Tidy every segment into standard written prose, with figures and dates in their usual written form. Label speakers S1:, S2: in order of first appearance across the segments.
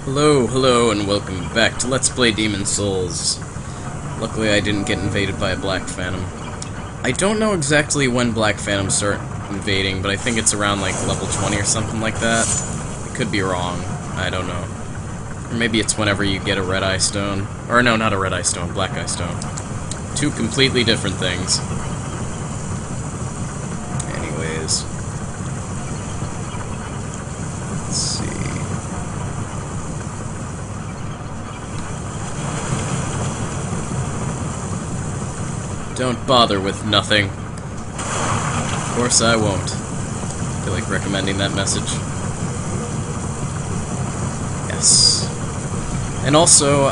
S1: Hello, and welcome back to Let's Play Demon Souls. Luckily I didn't get invaded by a Black Phantom. I don't know exactly when Black Phantoms start invading, but I think it's around like level 20 or something like that. I could be wrong. I don't know. Or maybe it's whenever you get a Red Eye Stone. Or no, not a Red Eye Stone, Black Eye Stone. Two completely different things. Anyways. Let's see. Don't bother with nothing. Of course I won't. I feel like recommending that message. Yes. And also,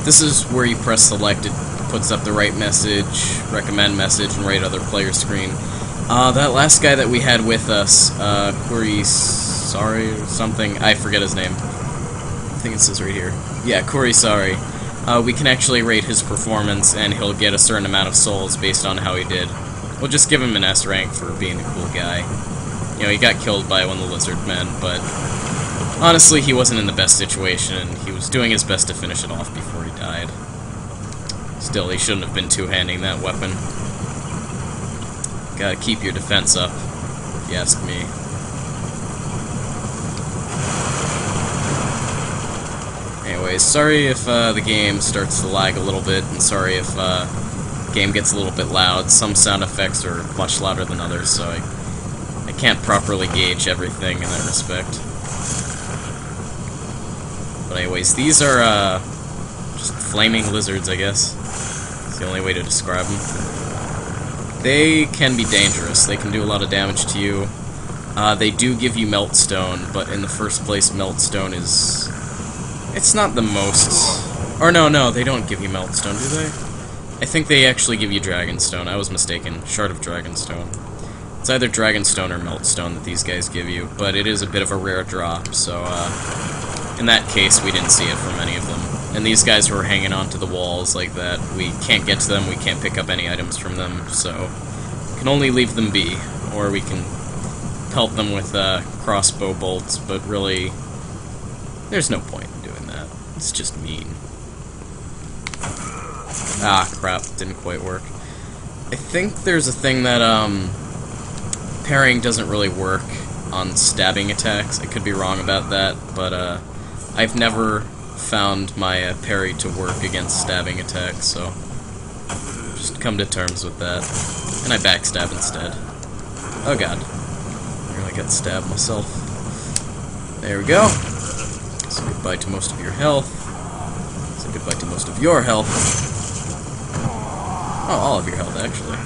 S1: this is where you press select. It puts up the right message, recommend message, and right other player screen. That last guy that we had with us, Sorry or something, I forget his name. I think it says right here. Yeah, Sorry. We can actually rate his performance, and he'll get a certain amount of souls based on how he did. We'll just give him an S rank for being a cool guy. You know, he got killed by one of the lizard men, but honestly, he wasn't in the best situation, and he was doing his best to finish it off before he died. Still, he shouldn't have been two-handing that weapon. Gotta keep your defense up, if you ask me. Anyways, sorry if the game starts to lag a little bit, and sorry if the game gets a little bit loud. Some sound effects are much louder than others, so I can't properly gauge everything in that respect. But anyways, these are just flaming lizards, I guess. It's the only way to describe them. They can be dangerous. They can do a lot of damage to you. They do give you Meltstone, but in the first place, Meltstone is... It's not the most... Or no, they don't give you Meltstone, do they? I think they actually give you Dragonstone. I was mistaken. Shard of Dragonstone. It's either Dragonstone or Meltstone that these guys give you, but it is a bit of a rare drop, so in that case we didn't see it from any of them. And these guys were hanging onto the walls like that. We can't get to them, we can't pick up any items from them, so we can only leave them be, or we can pelt them with crossbow bolts, but really, there's no point. It's just mean. Ah, crap. Didn't quite work. I think there's a thing that, parrying doesn't really work on stabbing attacks. I could be wrong about that, but, I've never found my parry to work against stabbing attacks, so just come to terms with that. And I backstab instead. Oh god. I really got stabbed myself. There we go. Say goodbye to most of your health. Say goodbye to most of your health. Oh, all of your health, actually.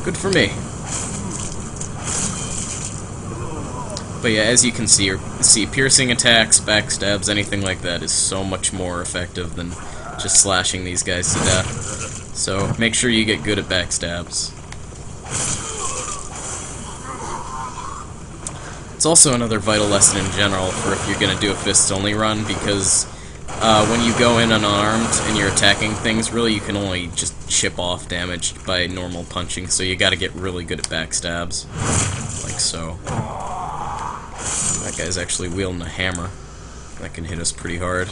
S1: Good for me. But yeah, as you can see piercing attacks, backstabs, anything like that is so much more effective than just slashing these guys to death. So make sure you get good at backstabs. It's also another vital lesson in general for if you're going to do a fists-only run, because when you go in unarmed and you're attacking things, really you can only just chip off damage by normal punching, so you gotta get really good at backstabs. Like so. That guy's actually wielding a hammer. That can hit us pretty hard.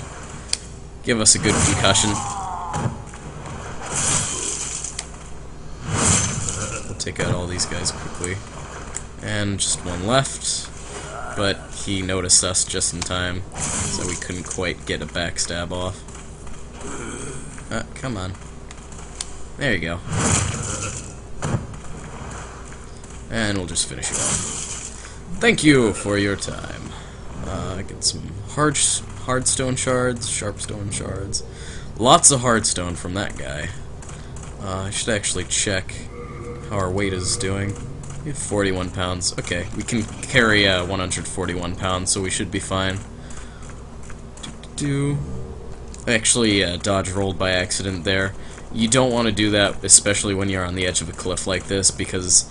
S1: Give us a good concussion. We'll take out all these guys quickly. And just one left. But he noticed us just in time, so we couldn't quite get a backstab off. Come on. There you go. And we'll just finish it off. Thank you for your time. I get some hardstone shards, sharpstone shards. Lots of hardstone from that guy. I should actually check how our weight is doing. We have 41 pounds. Okay, we can carry 141 pounds, so we should be fine. I actually dodge rolled by accident there. You don't want to do that, especially when you're on the edge of a cliff like this, because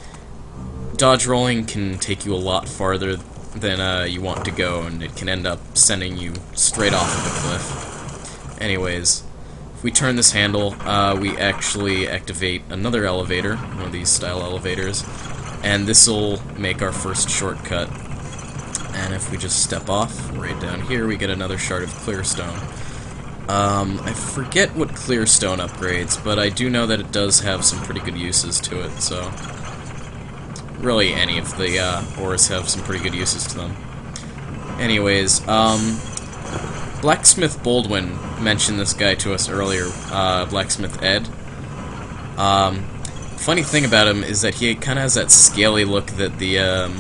S1: dodge rolling can take you a lot farther than you want to go, and it can end up sending you straight off of the cliff. Anyways, if we turn this handle, we actually activate another elevator, one of these style elevators, and this will make our first shortcut. And if we just step off, right down here, we get another shard of clear stone. I forget what clear stone upgrades, but I do know that it does have some pretty good uses to it, so... Really, any of the ores have some pretty good uses to them. Anyways, Blacksmith Baldwin mentioned this guy to us earlier, Blacksmith Ed. Funny thing about him is that he kind of has that scaly look that the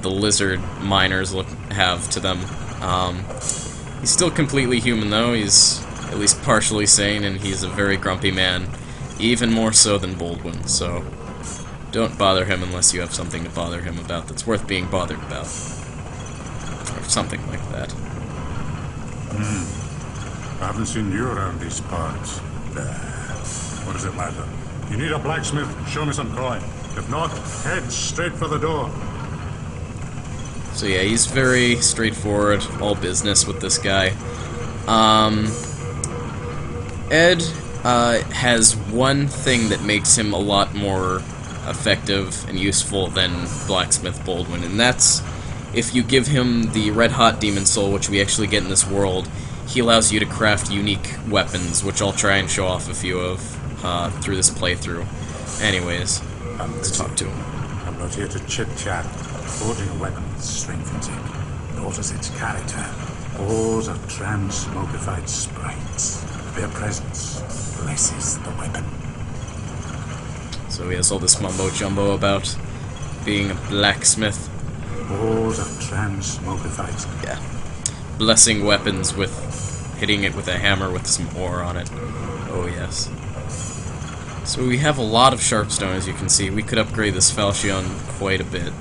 S1: lizard miners have to them. He's still completely human, though. He's at least partially sane, and he's a very grumpy man, even more so than Baldwin, so don't bother him unless you have something to bother him about that's worth being bothered about. Or something like that.
S2: I haven't seen you around these parts. What does it matter? You need a blacksmith, show me some coin. If not, head straight for the door.
S1: So yeah, he's very straightforward, all business with this guy. Ed has one thing that makes him a lot more effective and useful than Blacksmith Baldwin, and that's if you give him the Red Hot Demon Soul, which we actually get in this world, he allows you to craft unique weapons, which I'll try and show off a few of through this playthrough. Anyways, let's talk to him.
S2: I'm not here to chit-chat. Forging a weapon strengthens it, nor does its character. Ores are transmogrified sprites. Their presence blesses the weapon.
S1: So he has all this mumbo-jumbo about being a blacksmith.
S2: Ores are transmogrified.
S1: Yeah. Blessing weapons with hitting it with a hammer with some ore on it. Oh, yes. So we have a lot of sharpstone, as you can see. We could upgrade this falchion quite a bit.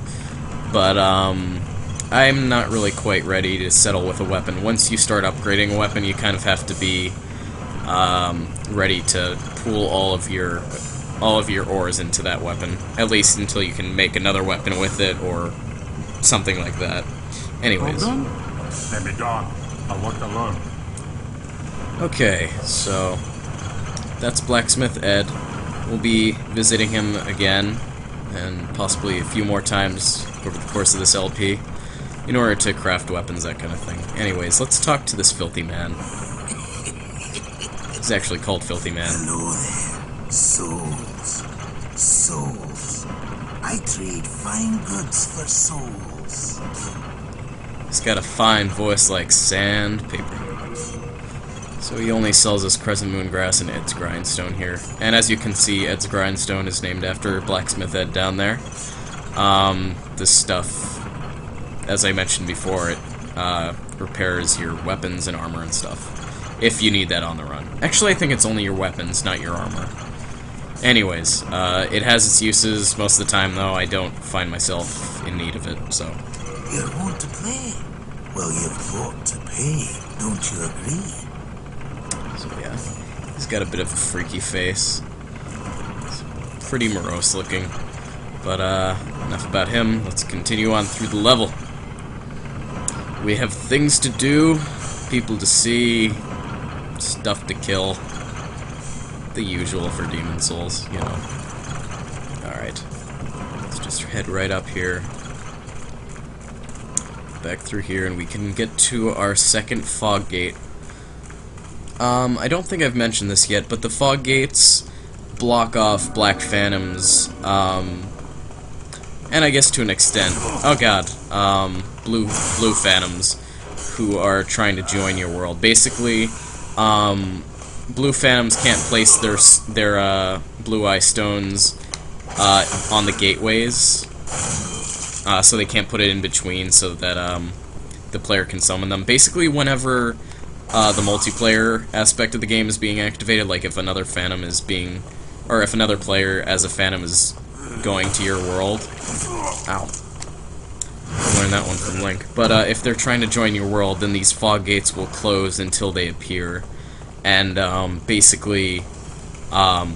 S1: But, I'm not really quite ready to settle with a weapon. Once you start upgrading a weapon, you kind of have to be ready to pool all of your ores into that weapon. At least until you can make another weapon with it, or something like that. Anyways.
S2: Let me gone. I'll work alone.
S1: Okay, so that's Blacksmith Ed. We'll be visiting him again, and possibly a few more times over the course of this LP, in order to craft weapons, that kind of thing. Anyways, let's talk to this filthy man. He's actually called Filthy Man.
S3: Hello there. Souls. Souls. I trade fine goods for souls.
S1: He's got a fine voice like sandpaper. So he only sells us Crescent Moon Grass and Ed's Grindstone here. And as you can see, Ed's Grindstone is named after Blacksmith Ed down there. This stuff, as I mentioned before, it repairs your weapons and armor and stuff, if you need that on the run. Actually, I think it's only your weapons, not your armor. Anyways, it has its uses. Most of the time, though, I don't find myself in need of it, so...
S3: You want to play? Well, you've got to pay, don't you agree?
S1: So yeah, he's got a bit of a freaky face. He's pretty morose looking. But enough about him. Let's continue on through the level. We have things to do, people to see, stuff to kill. The usual for Demon Souls, you know. Alright. Let's just head right up here. Back through here, and we can get to our second fog gate. I don't think I've mentioned this yet, but the fog gates block off Black Phantoms, and I guess to an extent, oh god, blue Phantoms, who are trying to join your world. Basically, Blue Phantoms can't place their blue eye stones on the gateways, so they can't put it in between so that the player can summon them. Basically, whenever the multiplayer aspect of the game is being activated, like if another Phantom is being, or if another player as a Phantom is going to your world. Ow. I learned that one from Link. But if they're trying to join your world, then these fog gates will close until they appear. And basically, I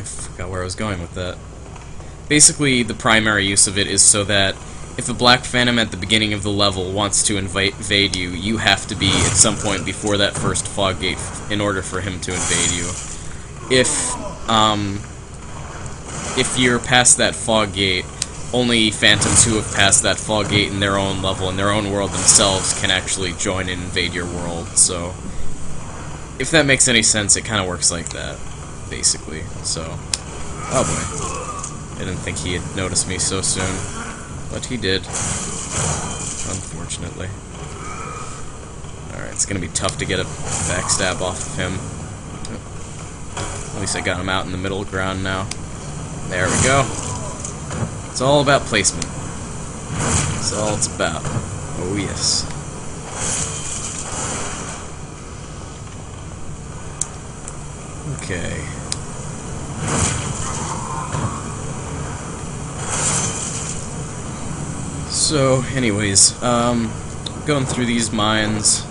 S1: forgot where I was going with that. Basically, the primary use of it is so that if a Black Phantom at the beginning of the level wants to invade you, you have to be at some point before that first fog gate in order for him to invade you. If you're past that fog gate, only phantoms who have passed that fog gate in their own level, in their own world themselves, can actually join and invade your world, so... If that makes any sense, it kind of works like that, basically, so... Oh boy. I didn't think he had noticed me so soon, but he did. Unfortunately. Alright, it's gonna be tough to get a backstab off of him. At least I got him out in the middle ground now. There we go. It's all about placement. That's all it's about. Oh yes. Okay. So, anyways, going through these mines,